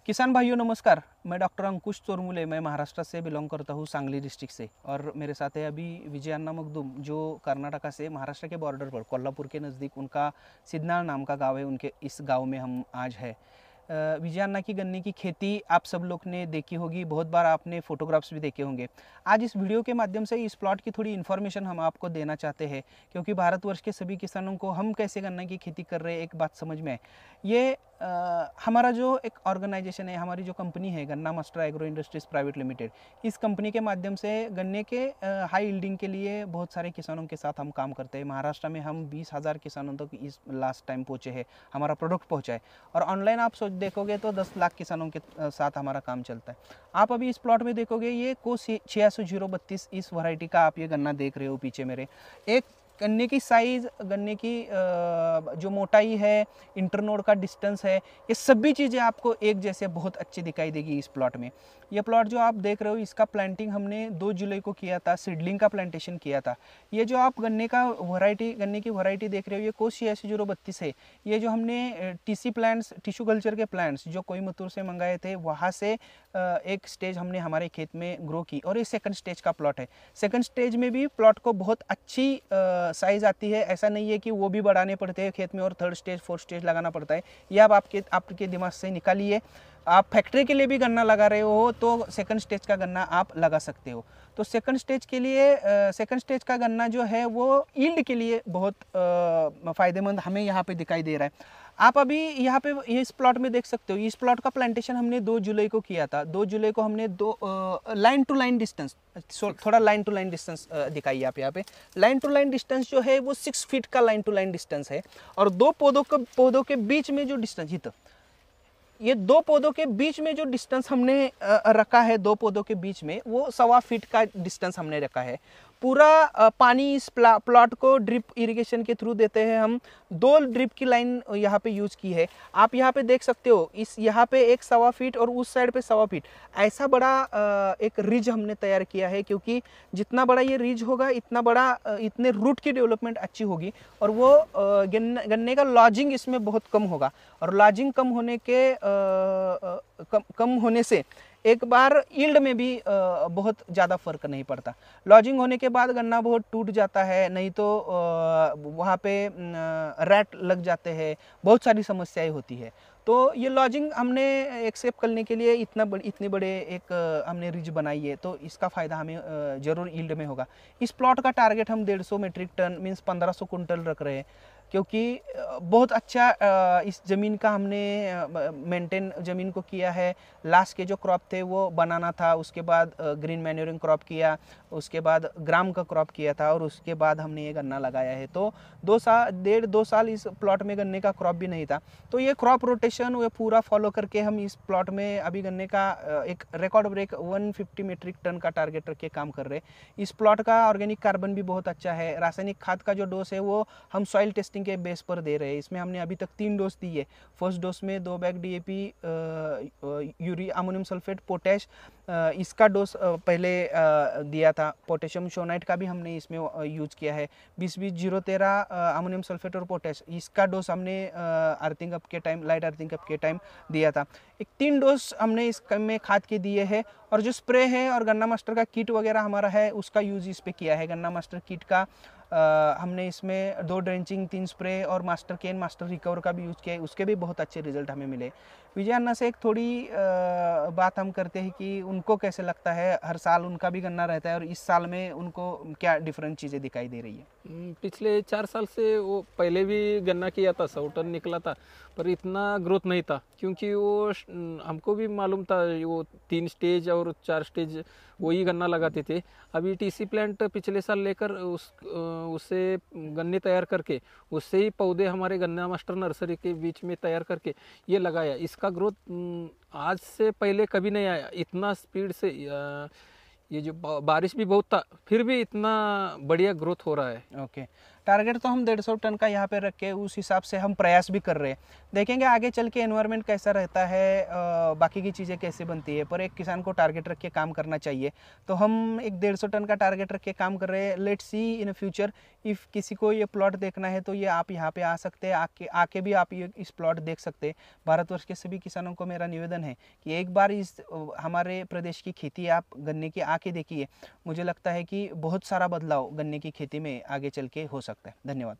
किसान भाइयों नमस्कार। मैं डॉक्टर अंकुश चोरमुले, मैं महाराष्ट्र से बिलोंग करता हूँ, सांगली डिस्ट्रिक्ट से। और मेरे साथ है अभी विजय अन्ना मखदूम, जो कर्नाटका से महाराष्ट्र के बॉर्डर पर कोल्हापुर के नज़दीक उनका सिद्धनाल नाम का गांव है। उनके इस गांव में हम आज है। विजय अन्ना की गन्ने की खेती आप सब लोग ने देखी होगी, बहुत बार आपने फोटोग्राफ्स भी देखे होंगे। आज इस वीडियो के माध्यम से इस प्लॉट की थोड़ी इन्फॉर्मेशन हम आपको देना चाहते हैं, क्योंकि भारतवर्ष के सभी किसानों को हम कैसे गन्ना की खेती कर रहे हैं एक बात समझ में आए। ये हमारा जो एक ऑर्गेनाइजेशन है, हमारी जो कंपनी है गन्ना master agro industries private limited, इस कंपनी के माध्यम से गन्ने के हाई यील्डिंग के लिए बहुत सारे किसानों के साथ हम काम करते हैं। महाराष्ट्र में हम 20,000 किसानों तक इस लास्ट टाइम पहुँचे हैं, हमारा प्रोडक्ट पहुँचा है। और ऑनलाइन आप सोच देखोगे तो 10 लाख किसानों के साथ हमारा काम चलता है। आप अभी इस प्लॉट में देखोगे, ये को 8632 इस वैरायटी का आप ये गन्ना देख रहे हो पीछे मेरे। एक गन्ने की साइज़, गन्ने की जो मोटाई है, इंटरनोड का डिस्टेंस है, ये सभी चीज़ें आपको एक जैसे बहुत अच्छी दिखाई देगी इस प्लॉट में। ये प्लॉट जो आप देख रहे हो, इसका प्लांटिंग हमने 2 जुलाई को किया था, सीडलिंग का प्लांटेशन किया था। ये जो आप गन्ने की वैरायटी देख रहे हो, ये कोस 8632 है। ये जो हमने टीसी प्लांट्स, टिश्यू कल्चर के प्लांट्स जो कोयम्बतूर से मंगाए थे, वहाँ से एक स्टेज हमने हमारे खेत में ग्रो की, और ये सेकंड स्टेज का प्लॉट है। सेकंड स्टेज में भी प्लॉट को बहुत अच्छी साइज़ आती है। ऐसा नहीं है कि वो भी बढ़ाने पड़ते हैं खेत में और थर्ड स्टेज फोर्थ स्टेज लगाना पड़ता है। ये अब आपके दिमाग से निकालिए। आप फैक्ट्री के लिए भी गन्ना लगा रहे हो तो सेकंड स्टेज का गन्ना आप लगा सकते हो। तो सेकंड स्टेज के लिए सेकंड स्टेज का गन्ना जो है वो यील्ड के लिए बहुत फ़ायदेमंद हमें यहाँ पे दिखाई दे रहा है। आप अभी यहाँ पे इस प्लॉट में देख सकते हो, इस प्लॉट का प्लांटेशन हमने 2 जुलाई को किया था। 2 जुलाई को हमने लाइन टू लाइन डिस्टेंस, थोड़ा लाइन टू लाइन डिस्टेंस दिखाइए आप यहाँ पे। लाइन टू लाइन डिस्टेंस जो है वो 6 फीट का लाइन टू लाइन डिस्टेंस है। और दो पौधों के बीच में जो डिस्टेंस, ये 2 पौधों के बीच में जो डिस्टेंस हमने रखा है, 2 पौधों के बीच में वो 1.25 फीट का डिस्टेंस हमने रखा है। पूरा पानी इस प्लॉट को ड्रिप इरिगेशन के थ्रू देते हैं हम। 2 ड्रिप की लाइन यहाँ पे यूज़ की है। आप यहाँ पे देख सकते हो, इस यहाँ पे एक 1.25 फीट और उस साइड पे 1.25 फीट, ऐसा बड़ा एक रिज हमने तैयार किया है। क्योंकि जितना बड़ा ये रिज होगा, इतना बड़ा इतने रूट की डेवलपमेंट अच्छी होगी, और वो गन्ने का लॉजिंग इसमें बहुत कम होगा। और लॉजिंग कम होने के कम होने से एक बार यील्ड में भी बहुत ज़्यादा फर्क नहीं पड़ता। लॉजिंग होने के बाद गन्ना बहुत टूट जाता है, नहीं तो वहाँ पे रैट लग जाते हैं, बहुत सारी समस्याएं होती है। तो ये लॉजिंग हमने एक्सेप्ट करने के लिए इतने बड़े एक हमने रिज बनाई है, तो इसका फ़ायदा हमें ज़रूर यील्ड में होगा। इस प्लॉट का टारगेट हम 150 मेट्रिक टन मीन्स 1500 कुंटल रख रहे हैं। क्योंकि बहुत अच्छा इस ज़मीन का हमने मेंटेन ज़मीन को किया है। लास्ट के जो क्रॉप थे वो बनाना था, उसके बाद ग्रीन मैन्योरिंग क्रॉप किया, उसके बाद ग्राम का क्रॉप किया था, और उसके बाद हमने ये गन्ना लगाया है। तो 2 साल इस प्लॉट में गन्ने का क्रॉप भी नहीं था। तो ये क्रॉप रोटेशन वो पूरा फॉलो करके हम इस प्लॉट में अभी गन्ने का एक रिकॉर्ड ब्रेक 150 मेट्रिक टन का टारगेट रख के काम कर रहे हैं। इस प्लॉट का ऑर्गेनिक कार्बन भी बहुत अच्छा है। रासायनिक खाद का जो डोज है वो हम सॉइल टेस्टिंग के बेस पर दे रहे हैं। इसमें हमने अभी तक 3 डोज दी है। फर्स्ट डोज में 2 bag DAP, urea, ammonium sulphate, potash, इसका डोज पहले दिया था। पोटेशियम शोनाइट का भी हमने इसमें यूज़ किया है। 20-20-013 अमोनियम सल्फेट और पोटैश, इसका डोज हमने अर्थिंग अप के टाइम, लाइट अर्थिंग अप के टाइम दिया था। एक 3 डोज हमने इसमें खाद के दिए हैं। और जो स्प्रे है और गन्ना मास्टर का किट वगैरह हमारा है, उसका यूज़ इस पे किया है। गन्ना मास्टर किट का हमने इसमें 2 ड्रेंचिंग, 3 स्प्रे और मास्टर केन, मास्टर रिकवर का भी यूज़ किया है। उसके भी बहुत अच्छे रिजल्ट हमें मिले। विजय अन्ना से एक थोड़ी बात हम करते हैं कि उनको कैसे लगता है, हर साल उनका भी गन्ना रहता है, और इस साल में उनको क्या डिफरेंट चीज़ें दिखाई दे रही है। पिछले 4 साल से वो पहले भी गन्ना किया था, 100 टन निकला था, पर इतना ग्रोथ नहीं था। क्योंकि वो हमको भी मालूम था, वो 3 स्टेज और 4 स्टेज वही गन्ना लगाते थे। अभी टीसी प्लांट पिछले साल लेकर उससे गन्ने तैयार करके, उससे ही पौधे हमारे गन्ना मास्टर नर्सरी के बीच में तैयार करके ये लगाया। इसका ग्रोथ आज से पहले कभी नहीं आया इतना स्पीड से। ये जो बारिश भी बहुत था, फिर भी इतना बढ़िया ग्रोथ हो रहा है। ओके, टारगेट तो हम 150 टन का यहाँ पे रख के उस हिसाब से हम प्रयास भी कर रहे हैं। देखेंगे आगे चल के एनवायरनमेंट कैसा रहता है, बाकी की चीज़ें कैसे बनती है, पर एक किसान को टारगेट रख के काम करना चाहिए। तो हम एक 150 टन का टारगेट रख के काम कर रहे हैं। Let's see in future if किसी को ये प्लॉट देखना है तो ये आप यहाँ पे आ सकते हैं, आके भी आप ये इस प्लॉट देख सकते हैं। भारतवर्ष के सभी किसानों को मेरा निवेदन है कि एक बार इस हमारे प्रदेश की खेती आप गन्ने की आके देखिए। मुझे लगता है कि बहुत सारा बदलाव गन्ने की खेती में आगे चल के हो सकता है। धन्यवाद।